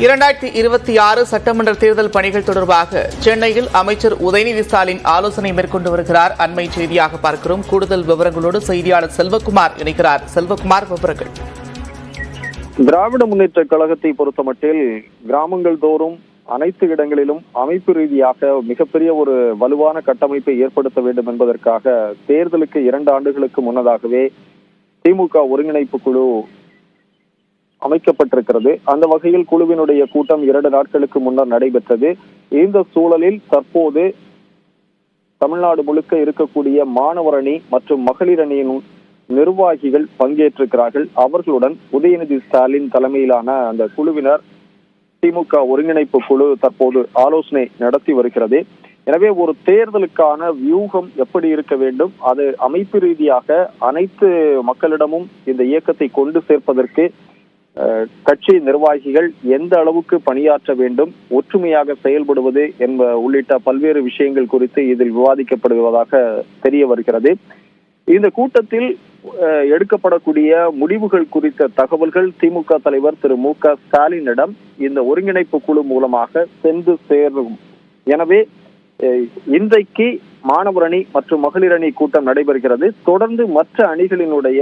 2026 சட்டமன்ற தேர்தல் பணிகள் தொடர்பாக சென்னையில் அமைச்சர் உதயநிதி ஸ்டாலின் ஆலோசனை மேற்கொண்டு வருகிறார். அண்மை செய்தியாக பார்க்கிறோம். கூடுதல் விவரங்களோடு செய்தியாளர் செல்வகுமார் இணைக்கிறார். செல்வகுமார், விவரங்கள். திராவிட முன்னேற்ற கழகத்தை பொறுத்தமட்டில் கிராமங்கள் தோறும் அனைத்து இடங்களிலும் அமைப்பு ரீதியாக மிகப்பெரிய ஒரு வலுவான கட்டமைப்பை ஏற்படுத்த வேண்டும் என்பதற்காக தேர்தலுக்கு 2 ஆண்டுகளுக்கு முன்னதாகவே திமுக ஒருங்கிணைப்பு குழு அமைக்கப்பட்டிருக்கிறது. அந்த வகையில் குழுவினுடைய கூட்டம் 2 நாட்களுக்கு முன்னர் நடைபெற்றது. இந்த சூழலில் தற்போது தமிழ்நாடு முழுக்க இருக்கக்கூடிய மாணவர் அணி மற்றும் மகளிர் அணியின் நிர்வாகிகள் பங்கேற்றிருக்கிறார்கள். அவர்களுடன் உதயநிதி ஸ்டாலின் தலைமையிலான அந்த குழுவினர் திமுக ஒருங்கிணைப்பு குழு தற்போது ஆலோசனை நடத்தி வருகிறது. எனவே ஒரு தேர்தலுக்கான வியூகம் எப்படி இருக்க வேண்டும், அது அமைப்பு ரீதியாக அனைத்து மக்களிடமும் இந்த இயக்கத்தை கொண்டு சேர்ப்பதற்கு கட்சி நிர்வாகிகள் எந்த அளவுக்கு பணியாற்ற வேண்டும், ஒற்றுமையாக செயல்படுவது உள்ளிட்ட பல்வேறு விஷயங்கள் குறித்து இதில் விவாதிக்கப்படுவதாக தெரிய வருகிறது. இந்த கூட்டத்தில் எடுக்கப்படக்கூடிய முடிவுகள் குறித்த தகவல்கள் திமுக தலைவர் திரு மு.க. ஸ்டாலினிடம் இந்த ஒருங்கிணைப்பு குழு மூலமாக சென்று சேரும். எனவே இன்றைக்கு மாணவர் அணி மற்றும் மகளிர் அணி கூட்டம் நடைபெறுகிறது. தொடர்ந்து மற்ற அணிகளினுடைய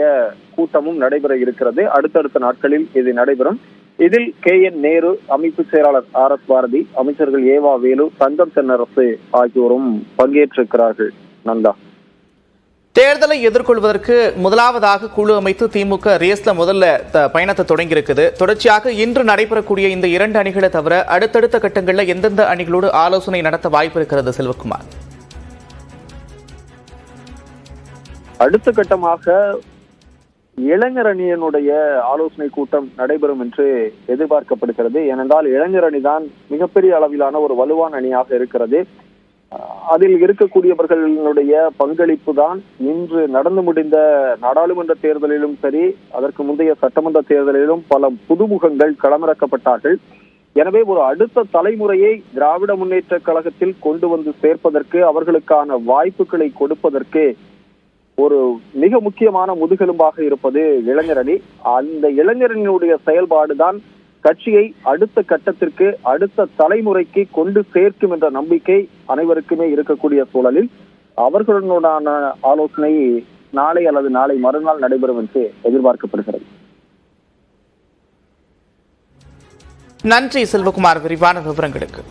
கூட்டமும் நடைபெற இருக்கிறது. அடுத்தடுத்த நாட்களில் இது நடைபெறும். இதில் KN நேரு, அமைப்பு செயலாளர் RS பாரதி, அமைச்சர்கள் ஏவா வேலு, தங்கம் தென்னரசு ஆகியோரும் பங்கேற்றிருக்கிறார்கள். நந்தா, தேர்தலை எதிர்கொள்வதற்கு முதலாவதாக குழு அமைத்து திமுக ரேஸ்ல முதல்ல பயணத்தை தொடங்கி இருக்குது. தொடர்ச்சியாக இன்று நடைபெறக்கூடிய இந்த 2 அணிகளை தவிர அடுத்தடுத்த கட்டங்களில் எந்தெந்த அணிகளோடு ஆலோசனை நடத்த வாய்ப்பு இருக்கிறது செல்வகுமார்? அடுத்த கட்டமாக இளைஞர் அணியினுடைய ஆலோசனை கூட்டம் நடைபெறும் என்று எதிர்பார்க்கப்படுகிறது. ஏனென்றால் இளைஞர் அணிதான் மிகப்பெரிய அளவிலான ஒரு வலுவான அணியாக இருக்கிறது. அதில் இருக்கக்கூடியவர்களுடைய பங்களிப்பு தான் இன்று நடந்து முடிந்த நாடாளுமன்ற தேர்தலிலும் சரி, அதற்கு முந்தைய சட்டமன்ற தேர்தலிலும் பல புதுமுகங்கள் களமிறக்கப்பட்டார்கள். எனவே ஒரு அடுத்த தலைமுறையை திராவிட முன்னேற்ற கழகத்தில் கொண்டு வந்து சேர்ப்பதற்கு, அவர்களுக்கான வாய்ப்புகளை கொடுப்பதற்கு ஒரு மிக முக்கியமான முதுகெலும்பாக இருப்பது இளைஞர் அணி. அந்த இளைஞரணியுடைய செயல்பாடுதான் கட்சியை அடுத்த கட்டத்திற்கு, அடுத்த தலைமுறைக்கு கொண்டு சேர்க்கும் என்ற நம்பிக்கை அனைவருக்குமே இருக்கக்கூடிய சூழலில் அவர்களுடனான ஆலோசனை நாளை அல்லது நாளை மறுநாள் நடைபெறும் என்று எதிர்பார்க்கப்படுகிறது. நன்றி செல்வகுமார், விரிவான விவரங்களுக்கு.